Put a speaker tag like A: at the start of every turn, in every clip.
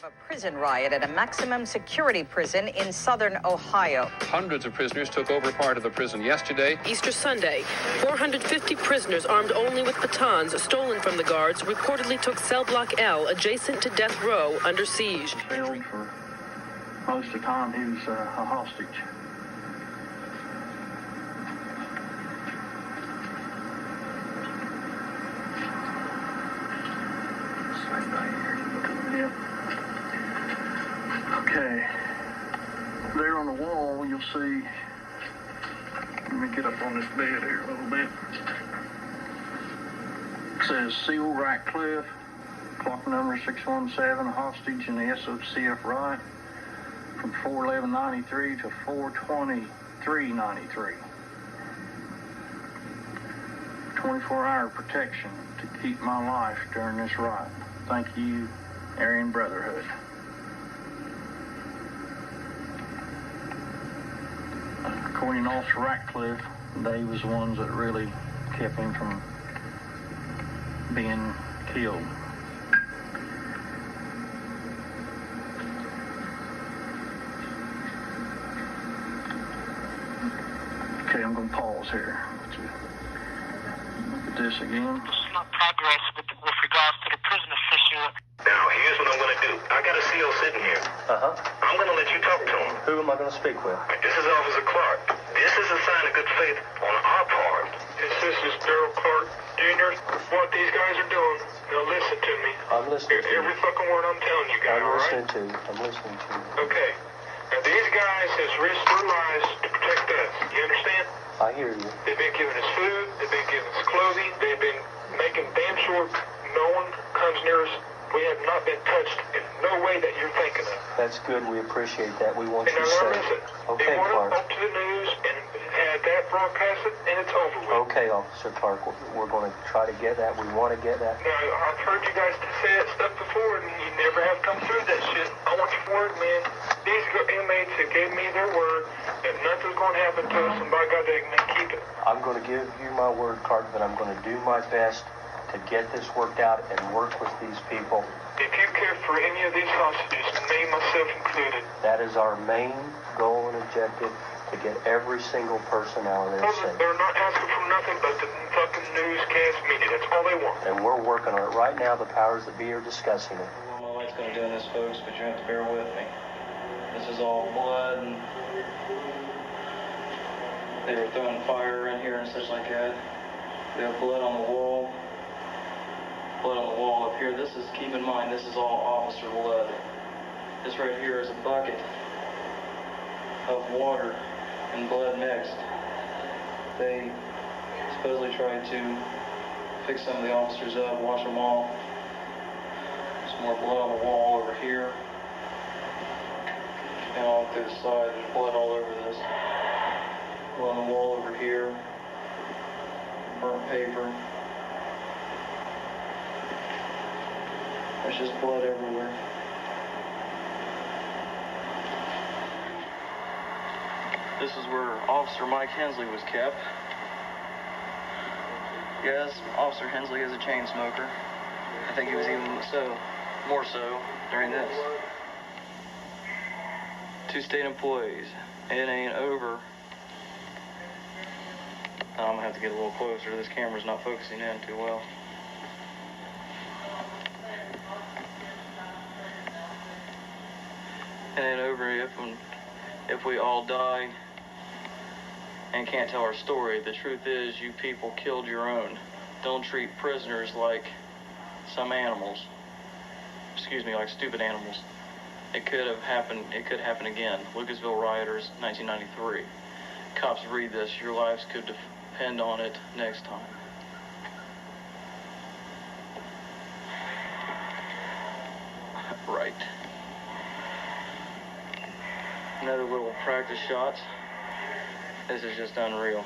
A: A prison riot at a maximum security prison in southern Ohio.
B: Hundreds of prisoners took over part of the prison yesterday.
C: Easter Sunday, 450 prisoners armed only with batons stolen from the guards reportedly took cell block L adjacent to death row under siege.
D: For most of the time he was a hostage. Okay, there on the wall you'll see, let me get up on this bed here a little bit. It says Seal Ratcliffe, clock number 617, hostage in the SOCF riot from 4/11/93 to 4/23/93. 24-hour protection to keep my life during this riot. Thank you, Aryan Brotherhood. According to Officer Ratcliffe, they was the ones that really kept him from being killed. Okay, I'm going to pause here. Look at this again.
E: This is not progress with regards to the prison official.
F: Now, here's what I'm going to do. I got a CO sitting here. I'm going to let you talk to him.
G: Who am I going to speak with?
F: This is Officer Clark. This is a sign of good faith on our part.
H: This is Daryl Clark Jr. What these guys are doing, now listen to me.
G: I'm listening to
H: every fucking word I'm telling you guys,
G: I'm listening to you.
H: Okay. Now, these guys has risked their lives to protect us. You understand?
G: I hear you.
H: They've been giving us food. They've been giving us clothing. They've been making damn sure no one comes near us. We have not been touched in no way that you're thinking of.
G: That's good. We appreciate that. We want
H: and
G: you
H: safe.
G: safe. Okay,
H: they want
G: Clark.
H: it up to the news and had that broadcasted, and it's over with.
G: Okay, Officer Clark. We're going to try to get that. We want to get that.
H: Now, I've heard you guys say that stuff before, and you never have come through that shit. I want your word, man. These inmates have gave me their word that nothing's going to happen to us, and by God, they can keep it.
G: I'm going to give you my word, Clark, that I'm going to do my best to get this worked out and work with these people.
H: If you care for any of these hostages, me, myself included.
G: That is our main goal and objective, to get every single person out of there safe.
H: They're not asking for nothing but the fucking newscast media. That's all they want.
G: And we're working on it right now. The powers that be are discussing it.
I: Well, my wife's going to do this, folks, but you have to bear with me. This is all blood, and they were throwing fire in here and such like that. We have blood on the wall. Blood on the wall up here. This is, keep in mind, this is all officer blood. This right here is a bucket of water and blood mixed. They supposedly tried to fix some of the officers up, wash them all. Some more blood on the wall over here. And all through the side, there's blood all over this. Blood on the wall over here. Burnt paper. There's just blood everywhere. This is where Officer Mike Hensley was kept. Yes, Officer Hensley is a chain smoker. I think he was even more so during this. 2 state employees. It ain't over. I'm gonna have to get a little closer. This camera's not focusing in too well. It ain't over if we all die and can't tell our story. The truth is, you people killed your own. Don't treat prisoners like some animals. Excuse me, like stupid animals. It could have happened. It could happen again. Lucasville rioters, 1993. Cops, read this. Your lives could depend on it next time. Right. Another little practice shots. This is just unreal.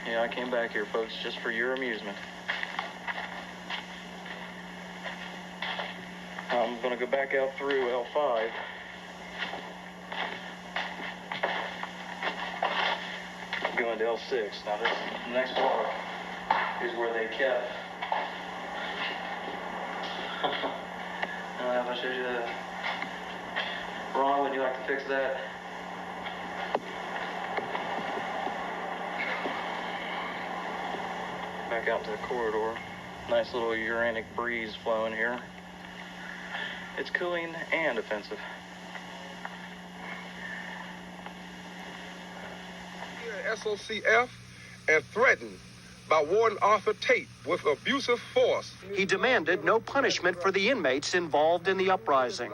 I: Yeah, I came back here, folks, just for your amusement. I'm going to go back out through L5. Go into L6. Now, this next block is where they kept. Have I showed you that? Ron, would you like to fix that? Back out to the corridor. Nice little uranic breeze flowing here. It's cooling and offensive.
J: SOCF and threatened by Warden Arthur Tate with abusive force.
K: He demanded no punishment for the inmates involved in the uprising.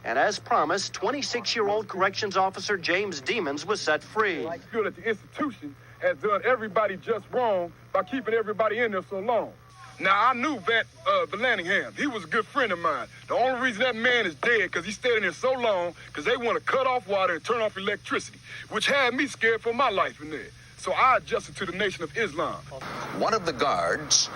K: And as promised, 26-year-old corrections officer James Demons was set free.
J: I feel that the institution has done everybody just wrong by keeping everybody in there so long. Now, I knew Van Lanningham. He was a good friend of mine. The only reason that man is dead because he stayed in there so long because they want to cut off water and turn off electricity, which had me scared for my life in there. So I adjusted to the Nation of Islam.
L: One of the guards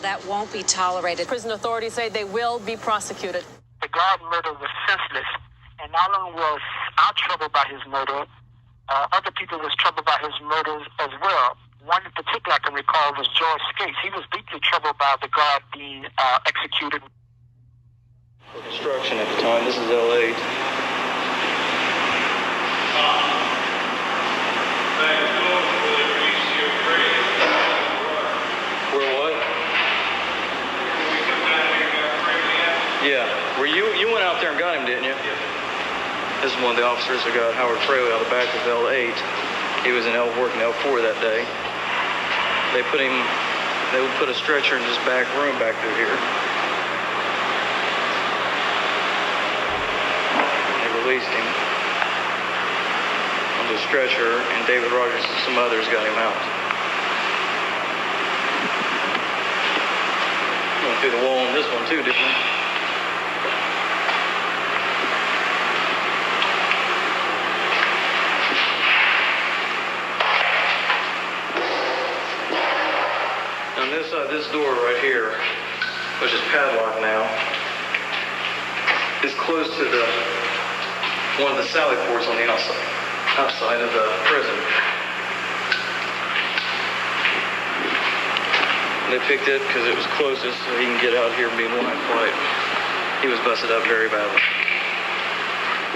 M: that won't be tolerated.
C: Prison authorities say they will be prosecuted.
E: The guard murder was senseless, and not only was I troubled by his murder, other people was troubled by his murders as well. One in particular I can recall was George Skatzes. He was deeply troubled by the guard being executed.
I: For construction at the time, this is L8. Where what? Yeah. Were you went out there and got him, didn't you? Yeah. This is one of the officers that got Howard Fraley out of the back of L8. He was in working L4 that day. They would put a stretcher in this back room back through here. They released him on the stretcher, and David Rogers and some others got him out. Went through the wall on this one too, didn't they? On this side, this door right here, which is padlocked now, is close to one of the sally ports on the outside of the prison. And they picked it because it was closest so he can get out here and be in line of flight. He was busted up very badly.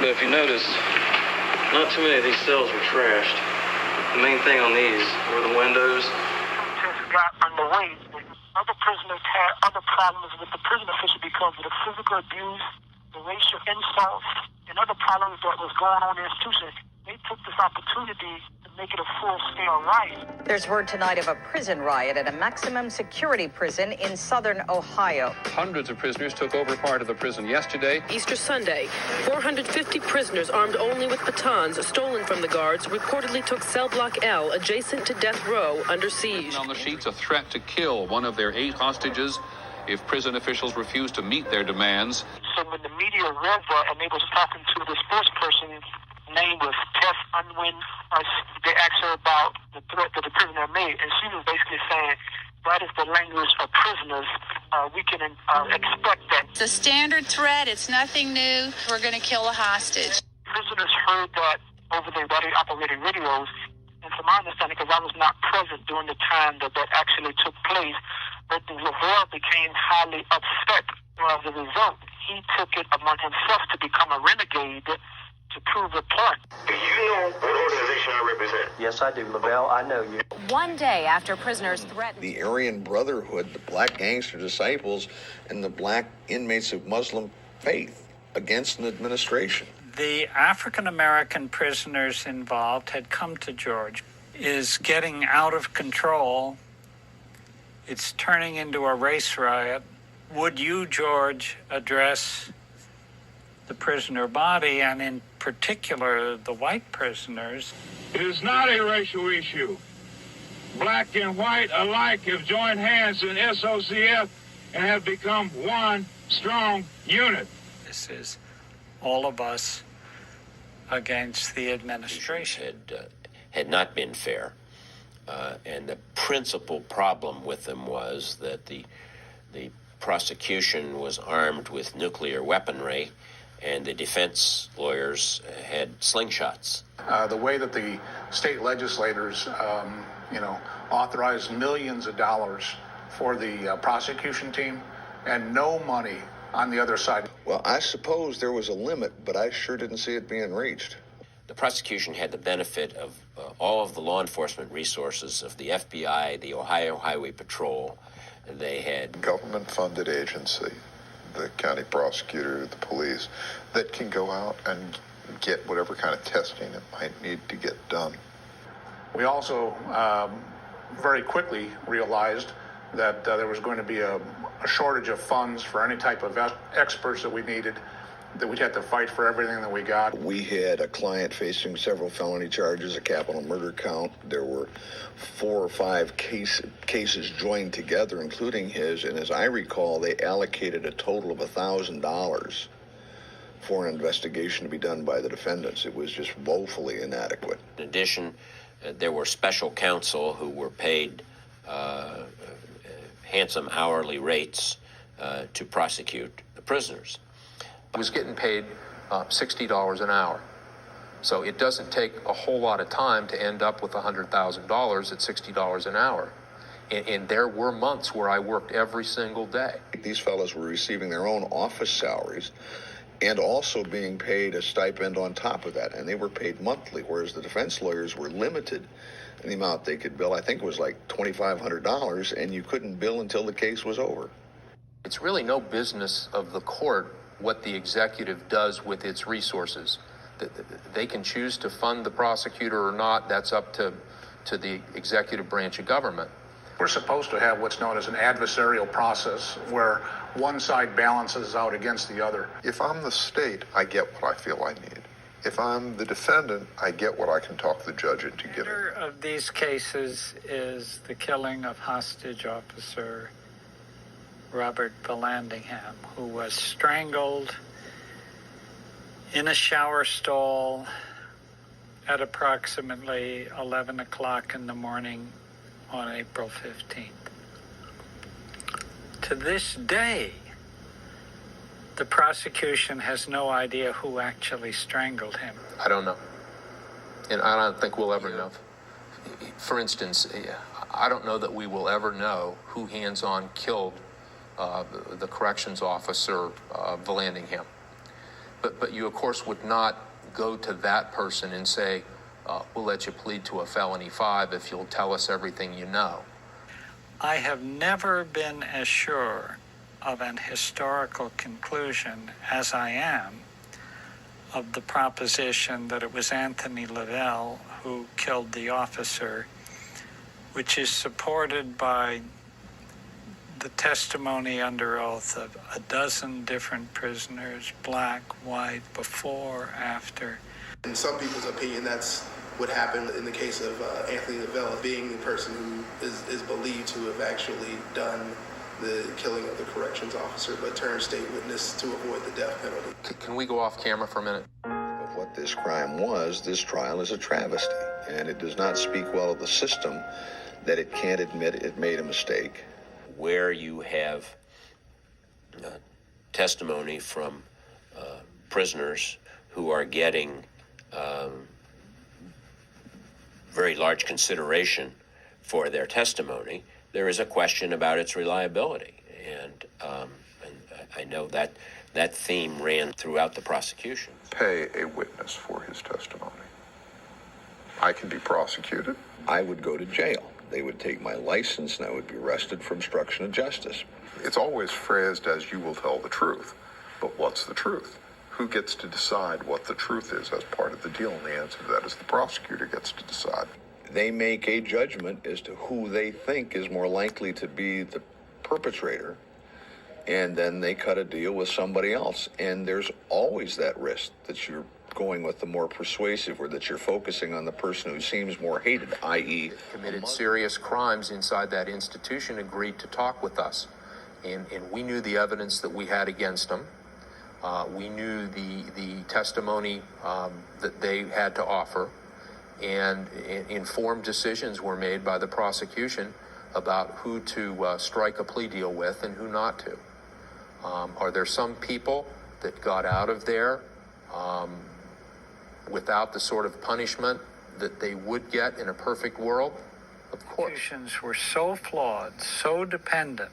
I: But if you notice, not too many of these cells were trashed. The main thing on these were the windows.
E: Got underway. Other prisoners had other problems with the prison official because of the physical abuse, the racial insults, and other problems that was going on in the institution. They took this opportunity to make it a full-scale riot.
A: There's word tonight of a prison riot at a maximum security prison in southern Ohio.
B: Hundreds of prisoners took over part of the prison yesterday.
C: Easter Sunday, 450 prisoners armed only with batons stolen from the guards reportedly took cell block L adjacent to death row under siege.
B: On the sheets, a threat to kill one of their 8 hostages if prison officials refuse to meet their demands.
E: So when the media read that and they was talking to the spokesperson, name was Tess Unwin, they asked her about the threat that the prisoner made, and she was basically saying, that is the language of prisoners. We can expect that.
M: It's a standard threat. It's nothing new. We're going to kill a hostage.
E: Prisoners heard that over their operated radios, and from my understanding, because I was not present during the time that actually took place, but Lavelle became highly upset as a result. He took it upon himself to become a renegade to prove a point.
F: Do you know what organization I represent?
K: Yes, I do, Lavelle. I know you.
M: One day after prisoners threatened
L: the Aryan Brotherhood, the Black Gangster Disciples, and the black inmates of Muslim faith against an administration.
N: The African-American prisoners involved had come to George. Is getting out of control. It's turning into a race riot. Would you, George, address the prisoner body, and in particular the white prisoners?
J: It is not a racial issue. Black and white alike have joined hands in SOCF and have become one strong unit.
N: This is all of us against the administration.
O: Had not been fair. And the principal problem with them was that the prosecution was armed with nuclear weaponry, and the defense lawyers had slingshots.
P: The way that the state legislators, authorized millions of dollars for the prosecution team and no money on the other side.
L: Well, I suppose there was a limit, but I sure didn't see it being reached.
O: The prosecution had the benefit of all of the law enforcement resources of the FBI, the Ohio Highway Patrol. They had
Q: government-funded agency, the county prosecutor, the police, that can go out and get whatever kind of testing it might need to get done.
P: We also very quickly realized that there was going to be a shortage of funds for any type of experts that we needed, that we'd have to fight for everything that we got.
L: We had a client facing several felony charges, a capital murder count. There were 4 or 5 cases joined together, including his, and as I recall, they allocated a total of $1,000 for an investigation to be done by the defendants. It was just woefully inadequate.
O: In addition, there were special counsel who were paid handsome hourly rates to prosecute the prisoners.
R: I was getting paid $60 an hour. So it doesn't take a whole lot of time to end up with $100,000 at $60 an hour. And there were months where I worked every single day.
L: These fellows were receiving their own office salaries and also being paid a stipend on top of that. And they were paid monthly, whereas the defense lawyers were limited in the amount they could bill. I think it was like $2,500, and you couldn't bill until the case was over.
R: It's really no business of the court what the executive does with its resources. They can choose to fund the prosecutor or not. That's up to the executive branch of government.
P: We're supposed to have what's known as an adversarial process where one side balances out against the other.
Q: If I'm the state, I get what I feel I need. If I'm the defendant, I get what I can talk the judge into giving.
N: Another of these cases is the killing of hostage officer Robert Vallandigham, who was strangled in a shower stall at approximately 11 o'clock in the morning on April 15th. To this day, the prosecution has no idea who actually strangled him.
R: I don't know. And I don't think we'll ever know. For instance, I don't know that we will ever know who hands-on killed the corrections officer, Vallandigham. But you, of course, would not go to that person and say, we'll let you plead to a felony 5 if you'll tell us everything you know.
N: I have never been as sure of an historical conclusion as I am of the proposition that it was Anthony Lavelle who killed the officer, which is supported by the testimony under oath of a dozen different prisoners, black, white, before, after.
S: In some people's opinion, that's what happened in the case of Anthony Lavelle, being the person who is believed to have actually done the killing of the corrections officer, but turned state witness to avoid the death penalty.
R: Can we go off camera for a minute?
L: Of what this crime was, this trial is a travesty, and it does not speak well of the system that it can't admit it made a mistake.
O: Where you have testimony from prisoners who are getting very large consideration for their testimony, there is a question about its reliability. And I know that theme ran throughout the prosecution.
Q: Pay a witness for his testimony. I can be prosecuted.
L: I would go to jail. They would take my license and I would be arrested for obstruction of justice.
Q: It's always phrased as you will tell the truth. But what's the truth? Who gets to decide what the truth is as part of the deal? And the answer to that is the prosecutor gets to decide.
L: They make a judgment as to who they think is more likely to be the perpetrator, and then they cut a deal with somebody else. And there's always that risk that you're going with the more persuasive, or that you're focusing on the person who seems more hated, i.e.
R: committed serious crimes inside that institution, agreed to talk with us. And we knew the evidence that we had against them. We knew the testimony that they had to offer, and informed decisions were made by the prosecution about who to strike a plea deal with and who not to. Are there some people that got out of there without the sort of punishment that they would get in a perfect world? Of course.
N: Institutions were so flawed, so dependent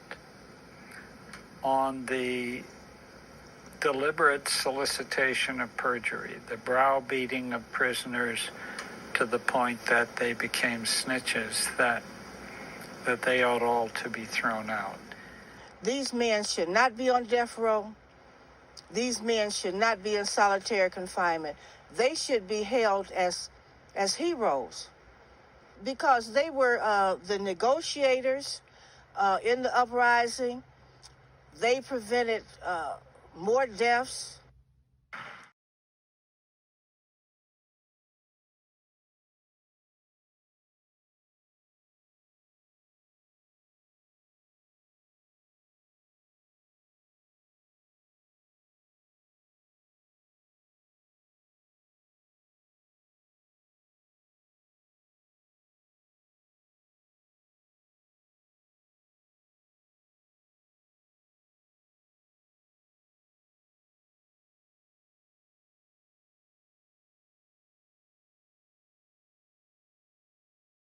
N: on the deliberate solicitation of perjury, the browbeating of prisoners to the point that they became snitches, that they ought all to be thrown out.
T: These men should not be on death row. These men should not be in solitary confinement. They should be held as heroes, because they were the negotiators in the uprising. They prevented more deaths.